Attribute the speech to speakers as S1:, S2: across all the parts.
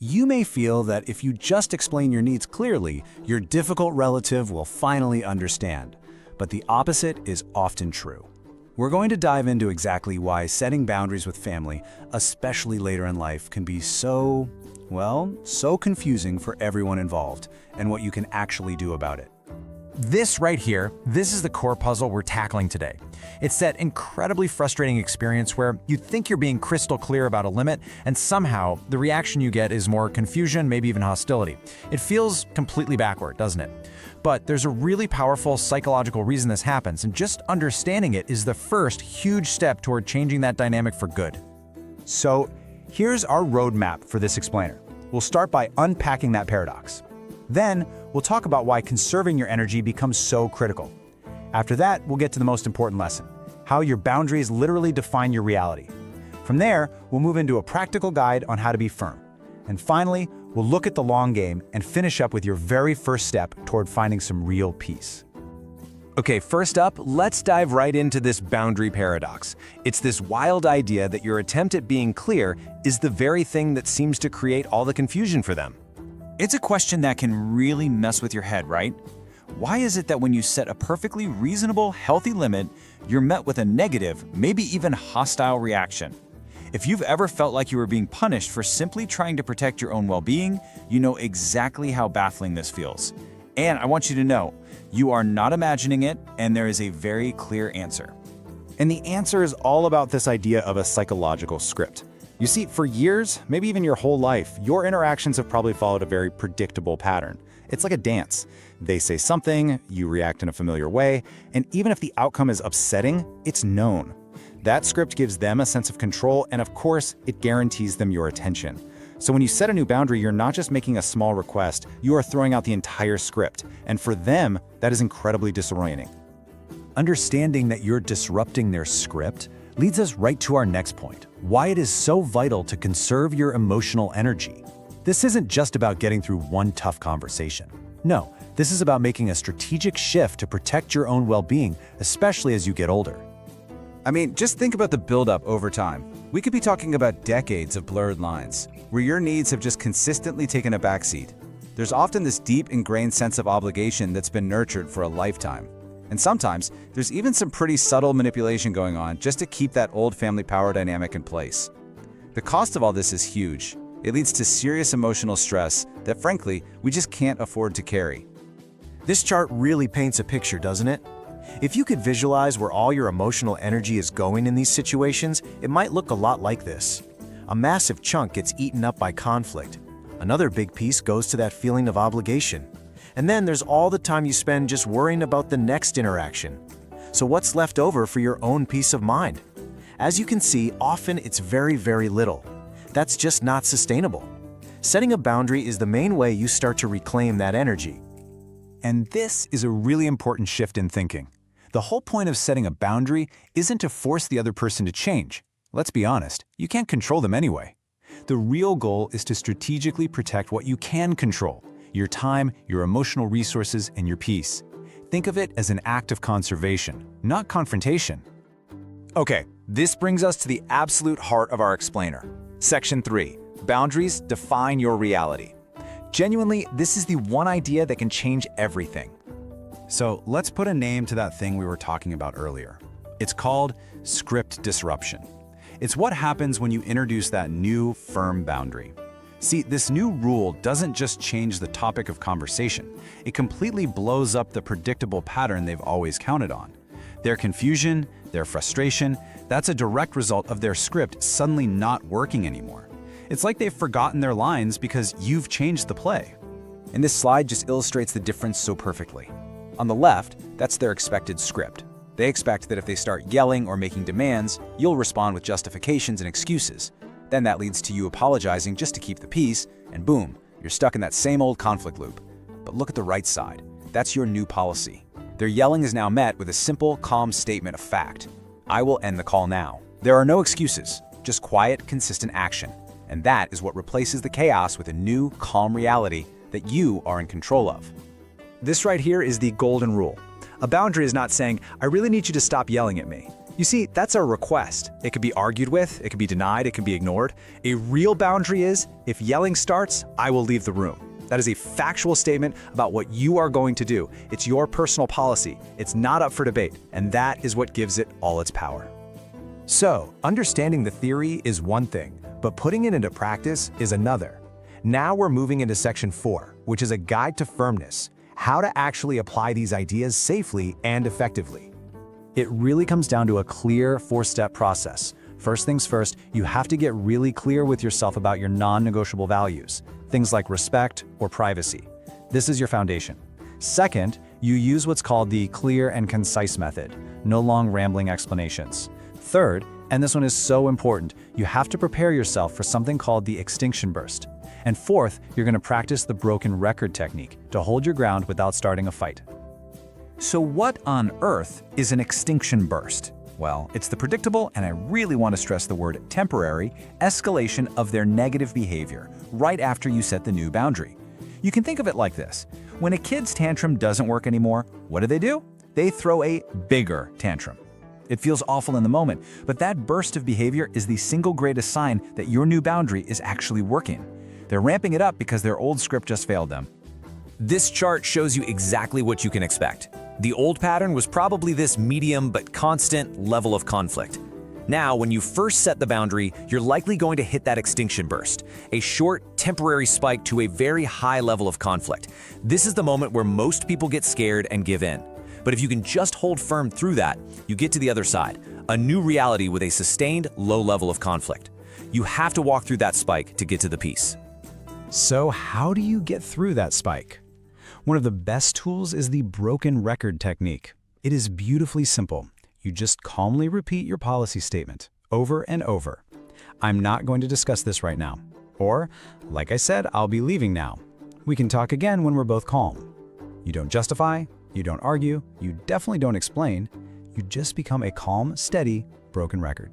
S1: You may feel that if you just explain your needs clearly, your difficult relative will finally understand. But the opposite is often true. We're going to dive into exactly why setting boundaries with family, especially later in life, can be so confusing for everyone involved, and what you can actually do about it.
S2: This right here, this is the core puzzle we're tackling today. It's that incredibly frustrating experience where you think you're being crystal clear about a limit, and somehow the reaction you get is more confusion, maybe even hostility. It feels completely backward, doesn't it? But there's a really powerful psychological reason this happens, and just understanding it is the first huge step toward changing that dynamic for good.
S3: So here's our roadmap for this explainer. We'll start by unpacking that paradox. Then, we'll talk about why conserving your energy becomes so critical. After that, we'll get to the most important lesson, how your boundaries literally define your reality. From there, we'll move into a practical guide on how to be firm. And finally, we'll look at the long game and finish up with your very first step toward finding some real peace.
S2: Okay, first up, let's dive right into this boundary paradox. It's this wild idea that your attempt at being clear is the very thing that seems to create all the confusion for them.
S4: It's a question that can really mess with your head, right? Why is it that when you set a perfectly reasonable, healthy limit, you're met with a negative, maybe even hostile reaction? If you've ever felt like you were being punished for simply trying to protect your own well-being, you know exactly how baffling this feels. And I want you to know, you are not imagining it, and there is a very clear answer.
S3: And the answer is all about this idea of a psychological script. You see, for years, maybe even your whole life, your interactions have probably followed a very predictable pattern. It's like a dance. They say something, you react in a familiar way, and even if the outcome is upsetting, it's known. That script gives them a sense of control, and of course, it guarantees them your attention. So when you set a new boundary, you're not just making a small request, you are throwing out the entire script. And for them, that is incredibly disorienting.
S1: Understanding that you're disrupting their script leads us right to our next point, why it is so vital to conserve your emotional energy. This isn't just about getting through one tough conversation. No, this is about making a strategic shift to protect your own well-being, especially as you get older.
S4: I mean, just think about the buildup over time. We could be talking about decades of blurred lines, where your needs have just consistently taken a backseat. There's often this deep ingrained sense of obligation that's been nurtured for a lifetime. And sometimes, there's even some pretty subtle manipulation going on just to keep that old family power dynamic in place. The cost of all this is huge. It leads to serious emotional stress that, frankly, we just can't afford to carry.
S1: This chart really paints a picture, doesn't it? If you could visualize where all your emotional energy is going in these situations, it might look a lot like this. A massive chunk gets eaten up by conflict. Another big piece goes to that feeling of obligation. And then there's all the time you spend just worrying about the next interaction. So what's left over for your own peace of mind? As you can see, often it's very, very little. That's just not sustainable. Setting a boundary is the main way you start to reclaim that energy.
S3: And this is a really important shift in thinking. The whole point of setting a boundary isn't to force the other person to change. Let's be honest, you can't control them anyway. The real goal is to strategically protect what you can control: your time, your emotional resources, and your peace. Think of it as an act of conservation, not confrontation.
S4: Okay, this brings us to the absolute heart of our explainer. Section 3, Boundaries Define Your Reality. Genuinely, this is the one idea that can change everything.
S3: So let's put a name to that thing we were talking about earlier. It's called script disruption. It's what happens when you introduce that new, firm boundary. See, this new rule doesn't just change the topic of conversation. It completely blows up the predictable pattern they've always counted on. Their confusion, their frustration, that's a direct result of their script suddenly not working anymore. It's like they've forgotten their lines because you've changed the play.
S4: And this slide just illustrates the difference so perfectly. On the left, that's their expected script. They expect that if they start yelling or making demands, you'll respond with justifications and excuses. Then that leads to you apologizing just to keep the peace, and boom, you're stuck in that same old conflict loop. But look at the right side. That's your new policy. Their yelling is now met with a simple, calm statement of fact. I will end the call now. There are no excuses, just quiet, consistent action. And that is what replaces the chaos with a new, calm reality that you are in control of.
S5: This right here is the golden rule. A boundary is not saying, I really need you to stop yelling at me.
S4: You see, that's a request. It could be argued with, it could be denied, it can be ignored. A real boundary is, if yelling starts, I will leave the room. That is a factual statement about what you are going to do. It's your personal policy. It's not up for debate, and that is what gives it all its power.
S1: So, understanding the theory is one thing, but putting it into practice is another. Now we're moving into section 4, which is a guide to firmness, how to actually apply these ideas safely and effectively.
S3: It really comes down to a clear 4-step process. First things first, you have to get really clear with yourself about your non-negotiable values, things like respect or privacy. This is your foundation. Second, you use what's called the clear and concise method, no long rambling explanations. Third, and this one is so important, you have to prepare yourself for something called the Extinction Burst. And fourth, you're going to practice the broken record technique to hold your ground without starting a fight.
S2: So what on earth is an extinction burst? Well, it's the predictable, and I really want to stress the word temporary, escalation of their negative behavior right after you set the new boundary. You can think of it like this. When a kid's tantrum doesn't work anymore, what do? They throw a bigger tantrum. It feels awful in the moment, but that burst of behavior is the single greatest sign that your new boundary is actually working. They're ramping it up because their old script just failed them.
S5: This chart shows you exactly what you can expect. The old pattern was probably this medium but constant level of conflict. Now, when you first set the boundary, you're likely going to hit that extinction burst, a short, temporary spike to a very high level of conflict. This is the moment where most people get scared and give in. But if you can just hold firm through that, you get to the other side, a new reality with a sustained low level of conflict. You have to walk through that spike to get to the peace.
S3: So how do you get through that spike? One of the best tools is the broken record technique. It is beautifully simple. You just calmly repeat your policy statement over and over. I'm not going to discuss this right now. Or, like I said, I'll be leaving now. We can talk again when we're both calm. You don't justify, you don't argue, you definitely don't explain. You just become a calm, steady, broken record.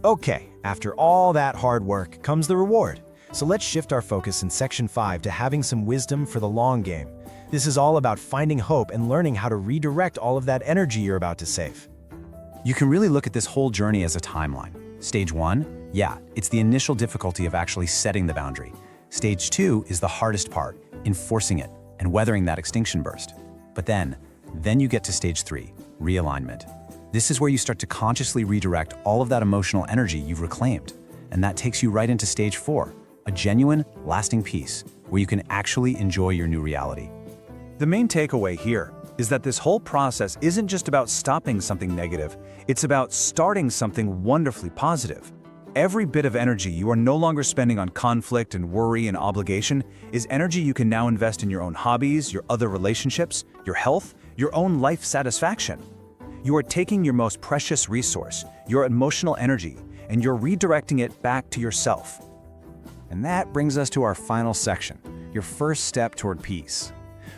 S1: Okay, after all that hard work comes the reward. So let's shift our focus in section 5 to having some wisdom for the long game. This is all about finding hope and learning how to redirect all of that energy you're about to save.
S3: You can really look at this whole journey as a timeline. Stage 1, yeah, it's the initial difficulty of actually setting the boundary. Stage 2 is the hardest part, enforcing it and weathering that extinction burst. But then you get to stage 3, realignment. This is where you start to consciously redirect all of that emotional energy you've reclaimed. And that takes you right into stage 4, a genuine, lasting peace where you can actually enjoy your new reality.
S2: The main takeaway here is that this whole process isn't just about stopping something negative, it's about starting something wonderfully positive. Every bit of energy you are no longer spending on conflict and worry and obligation is energy you can now invest in your own hobbies, your other relationships, your health, your own life satisfaction. You are taking your most precious resource, your emotional energy, and you're redirecting it back to yourself. And that brings us to our final section, your first step toward peace.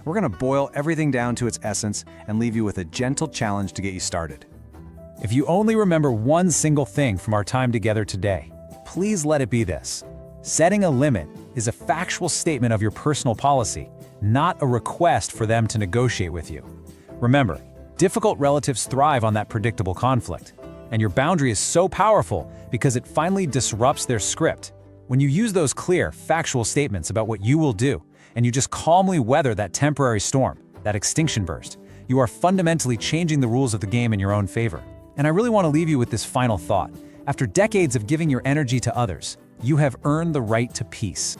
S2: We're going to boil everything down to its essence and leave you with a gentle challenge to get you started. If you only remember one single thing from our time together today, please let it be this. Setting a limit is a factual statement of your personal policy, not a request for them to negotiate with you. Remember, difficult relatives thrive on that predictable conflict, and your boundary is so powerful because it finally disrupts their script. When you use those clear, factual statements about what you will do, and you just calmly weather that temporary storm, that extinction burst, you are fundamentally changing the rules of the game in your own favor. And I really want to leave you with this final thought. After decades of giving your energy to others, you have earned the right to peace.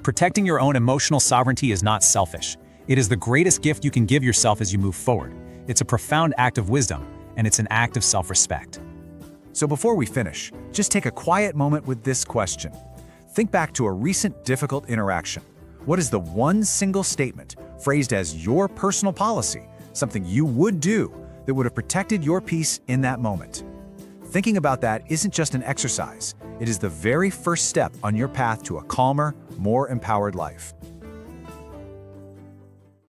S2: Protecting your own emotional sovereignty is not selfish. It is the greatest gift you can give yourself as you move forward. It's a profound act of wisdom, and it's an act of self-respect. So before we finish, just take a quiet moment with this question. Think back to a recent difficult interaction. What is the one single statement, phrased as your personal policy, something you would do that would have protected your peace in that moment? Thinking about that isn't just an exercise. It is the very first step on your path to a calmer, more empowered life.